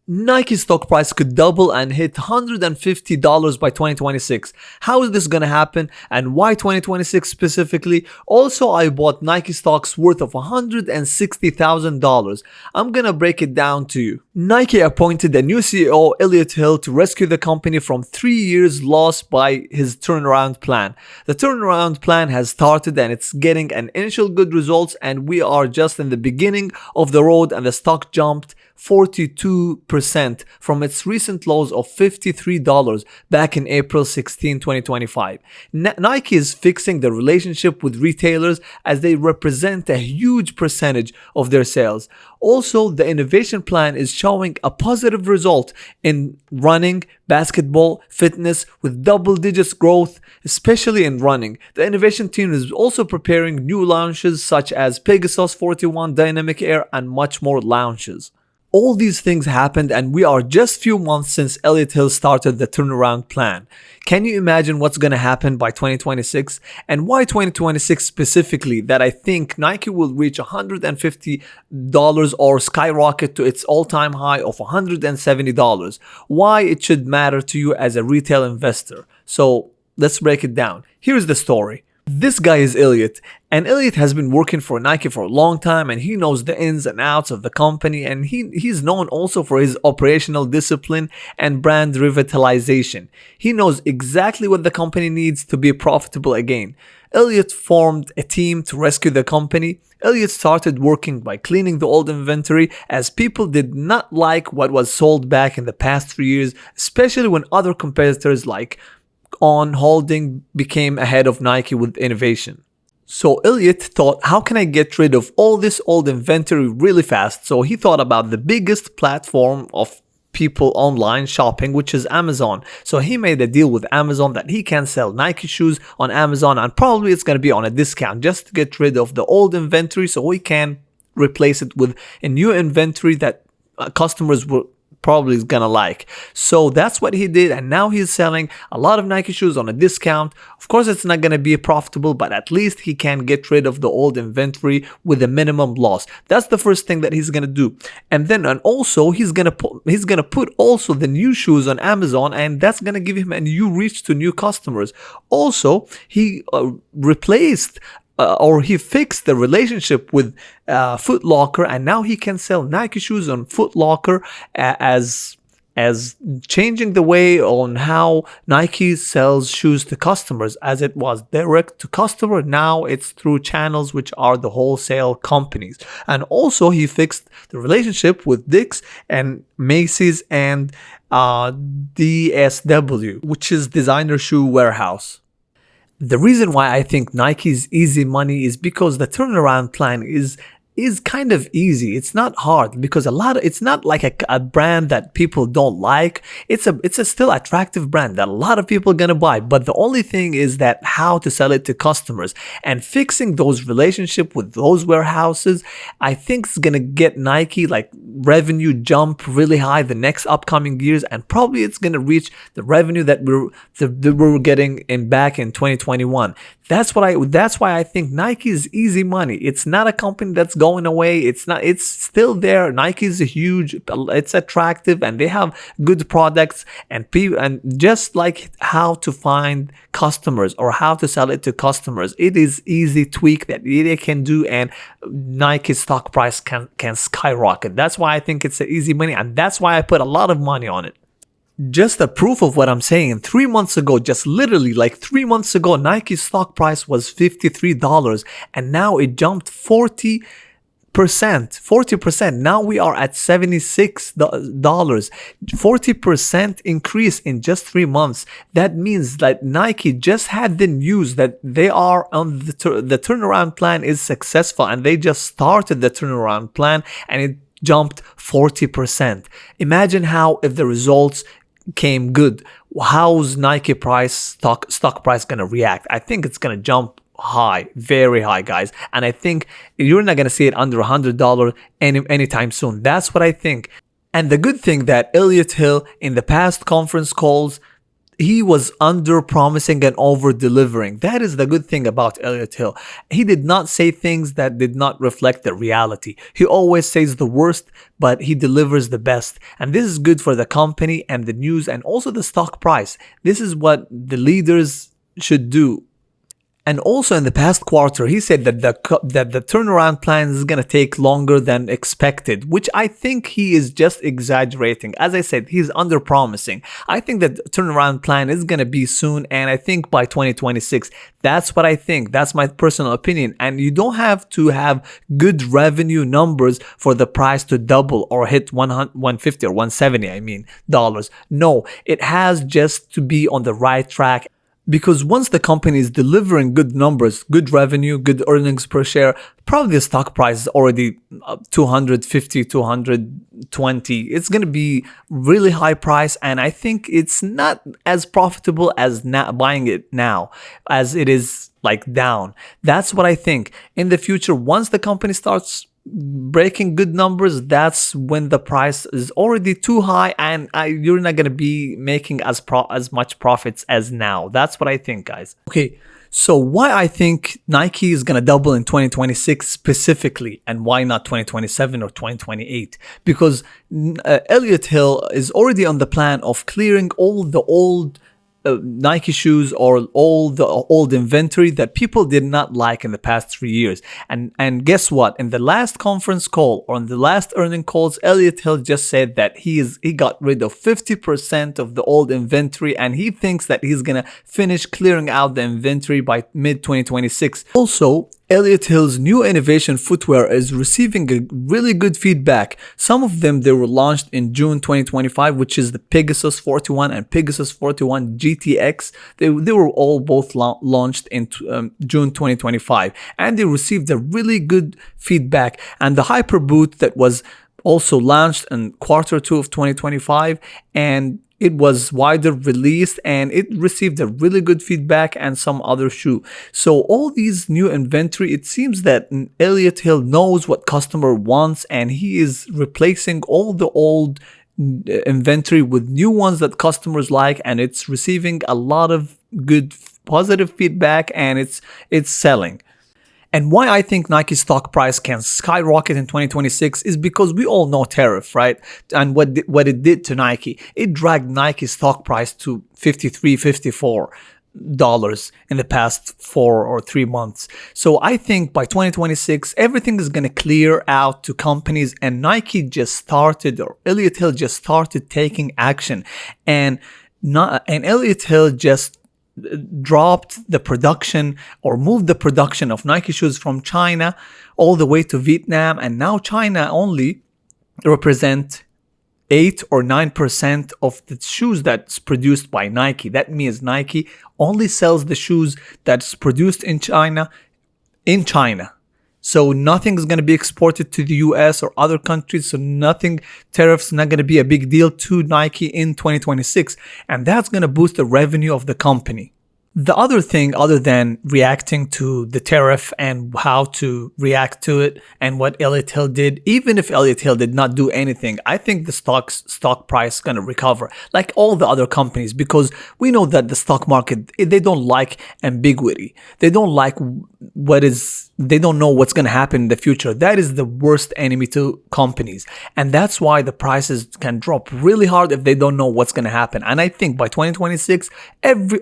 Nike stock price could double and hit $150 by 2026. How is this gonna happen and why 2026 specifically? Also, I bought Nike stocks worth of $160,000. I'm gonna break it down to you. Nike appointed a new CEO, Elliott Hill, to rescue the company from 3 years loss by his turnaround plan. The turnaround plan has started and it's getting an initial good results, and we are just in the beginning of the road, and the stock jumped 42% from its recent lows of $53 back in April 16, 2025. Nike is fixing the relationship with retailers as they represent a huge percentage of their sales. Also, the innovation plan is showing a positive result in running, basketball, fitness with double digits growth, especially in running. The innovation team is also preparing new launches such as Pegasus 41, Dynamic Air, and much more launches. All these things happened and we are just few months since Elliott Hill started the turnaround plan. Can you imagine what's going to happen by 2026? And why 2026 specifically that I think Nike will reach $150 or skyrocket to its all-time high of $170? Why it should matter to you as a retail investor? So let's break it down. Here's the story. This guy is Elliott, and Elliott has been working for Nike for a long time, and he knows the ins and outs of the company, and he's known also for his operational discipline and brand revitalization. He knows exactly what the company needs to be profitable again. Elliott formed a team to rescue the company. Elliott started working by cleaning the old inventory as people did not like what was sold back in the past 3 years, especially when other competitors like On Holding became ahead of Nike with innovation. So Elliott thought, how can I get rid of all this old inventory really fast? So he thought about the biggest platform of people online shopping, which is Amazon. So he made a deal with Amazon that he can sell Nike shoes on Amazon, and probably it's going to be on a discount just to get rid of the old inventory so we can replace it with a new inventory that customers will probably is gonna like. So that's what he did, and now he's selling a lot of Nike shoes on a discount. Of course it's not gonna be profitable, but at least he can get rid of the old inventory with a minimum loss. That's the first thing that he's gonna do. And also he's gonna put also the new shoes on Amazon, and that's gonna give him a new reach to new customers. Also, he replaced or he fixed the relationship with Foot Locker, and now he can sell Nike shoes on Foot Locker as changing the way on how Nike sells shoes to customers. As it was direct to customer, now it's through channels which are the wholesale companies. And also he fixed the relationship with Dick's and Macy's and DSW, which is Designer Shoe Warehouse. The reason why I think Nike's easy money is because the turnaround plan is kind of easy. It's not hard because it's not like a brand that people don't like. It's a still attractive brand that a lot of people are gonna buy. But the only thing is that how to sell it to customers and fixing those relationship with those warehouses. I think it's gonna get Nike like revenue jump really high the next upcoming years, and probably it's gonna reach the revenue that we were getting back in 2021. That's why I think Nike is easy money. It's not a company that's going away. It's still there. Nike is huge, it's attractive, and they have good products, and just like how to find customers or how to sell it to customers, it is easy tweak that they can do, and Nike stock price can skyrocket. That's why I think it's an easy money, and that's why I put a lot of money on it. Just a proof of what I'm saying, 3 months ago, just literally like 3 months ago, Nike's stock price was $53, and now it jumped 40%. Now we are at $76. 40% increase in just 3 months. That means that Nike just had the news that they are on the turnaround plan is successful, and they just started the turnaround plan, and it jumped 40%. Imagine how if the results came good, how's Nike stock price gonna react? I think it's gonna jump high, very high, guys, and I think you're not gonna see it under $100 anytime soon. That's what I think. And the good thing that Elliott Hill in the past conference calls he was under promising and over delivering. That is the good thing about Elliot Hill. He did not say things that did not reflect the reality. He always says the worst, but he delivers the best. And this is good for the company and the news and also the stock price. This is what the leaders should do. And also in the past quarter, he said that the turnaround plan is going to take longer than expected, which I think he is just exaggerating. As I said, he's under promising. I think that the turnaround plan is going to be soon, and I think by 2026. That's what I think. That's my personal opinion. And you don't have to have good revenue numbers for the price to double or hit 150 or 170, dollars. No, it has just to be on the right track. Because once the company is delivering good numbers, good revenue, good earnings per share, probably the stock price is already 250, 220. It's going to be really high price, and I think it's not as profitable as buying it now as it is like down. That's what I think. In the future, once the company starts breaking good numbers, that's when the price is already too high, and you're not going to be making as much profits as now. That's what I think, guys. Okay, so why I think Nike is going to double in 2026 specifically, and why not 2027 or 2028? Because Elliot Hill is already on the plan of clearing all the old Nike shoes or all the old inventory that people did not like in the past 3 years. And guess what? In the last conference call or in the last earning calls, Elliot Hill just said that he got rid of 50% of the old inventory, and he thinks that he's gonna finish clearing out the inventory by mid 2026. Also, Elliot Hill's new innovation footwear is receiving a really good feedback. Some of them, they were launched in June 2025, which is the Pegasus 41 and Pegasus 41 GTX. They were all both launched in June 2025, and they received a really good feedback. And the Hyperboot that was also launched in quarter 2 of 2025, and it was wider released and it received a really good feedback, and some other shoe. So all these new inventory, it seems that Elliot Hill knows what customer wants, and he is replacing all the old inventory with new ones that customers like, and it's receiving a lot of good positive feedback, and it's selling. And why I think Nike's stock price can skyrocket in 2026 is because we all know tariff, right? And what it did to Nike. It dragged Nike's stock price to $53, $54 in the past 4 or 3 months. So I think by 2026, everything is going to clear out to companies, and Nike just started, or Elliot Hill just started taking action. And Elliot Hill just dropped the production or moved the production of Nike shoes from China all the way to Vietnam, and now China only represent 8 or 9% of the shoes that's produced by Nike. That means Nike only sells the shoes that's produced in China. So nothing is going to be exported to the US or other countries. So tariffs not going to be a big deal to Nike in 2026. And that's going to boost the revenue of the company. The other thing, other than reacting to the tariff and how to react to it and what Elliot Hill did, even if Elliot Hill did not do anything, I think the stock price is going to recover like all the other companies, because we know that the stock market, they don't like ambiguity. They don't like they don't know what's going to happen in the future. That is the worst enemy to companies. And that's why the prices can drop really hard if they don't know what's going to happen. And I think by 2026,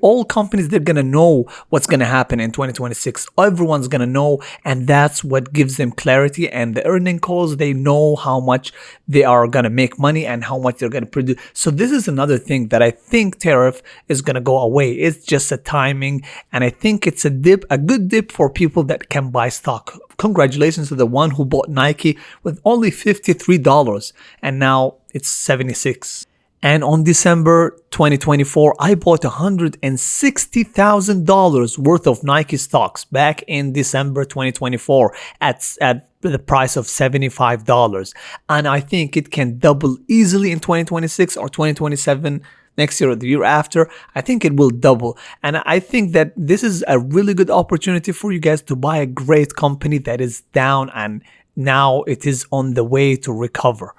all companies, they're going to know what's going to happen in 2026. Everyone's going to know, and that's what gives them clarity. And the earning calls, they know how much they are going to make money and how much they're going to produce. So this is another thing that I think tariff is going to go away. It's just a timing, and I think it's a good dip for people that can buy stock. Congratulations to the one who bought Nike with only $53, and now it's $76. And on December 2024, I bought $160,000 worth of Nike stocks back in December 2024 at the price of $75. And I think it can double easily in 2026 or 2027. Next year or the year after. I think it will double. And I think that this is a really good opportunity for you guys to buy a great company that is down and now it is on the way to recover.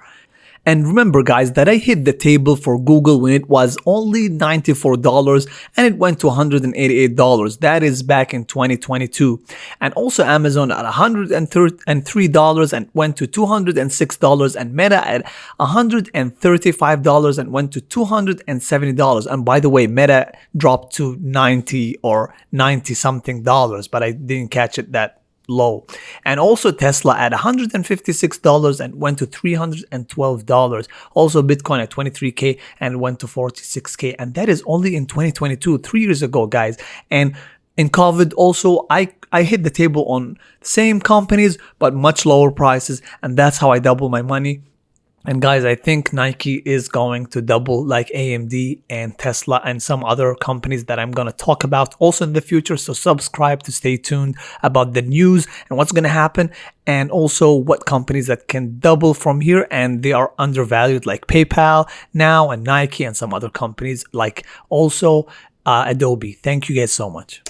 And remember guys that I hit the table for Google when it was only $94 and it went to $188. That is back in 2022. And also Amazon at $103 and went to $206, and Meta at $135 and went to $270. And by the way, Meta dropped to 90 or 90 something dollars, but I didn't catch it that low. And also Tesla at $156 and went to $312. Also Bitcoin at 23k and went to 46k, and that is only in 2022, 3 years ago guys. And in COVID also I hit the table on same companies but much lower prices, and that's how I double my money. And guys, I think Nike is going to double like AMD and Tesla and some other companies that I'm going to talk about also in the future. So subscribe to stay tuned about the news and what's going to happen, and also what companies that can double from here and they are undervalued, like PayPal now and Nike and some other companies like also Adobe. Thank you guys so much.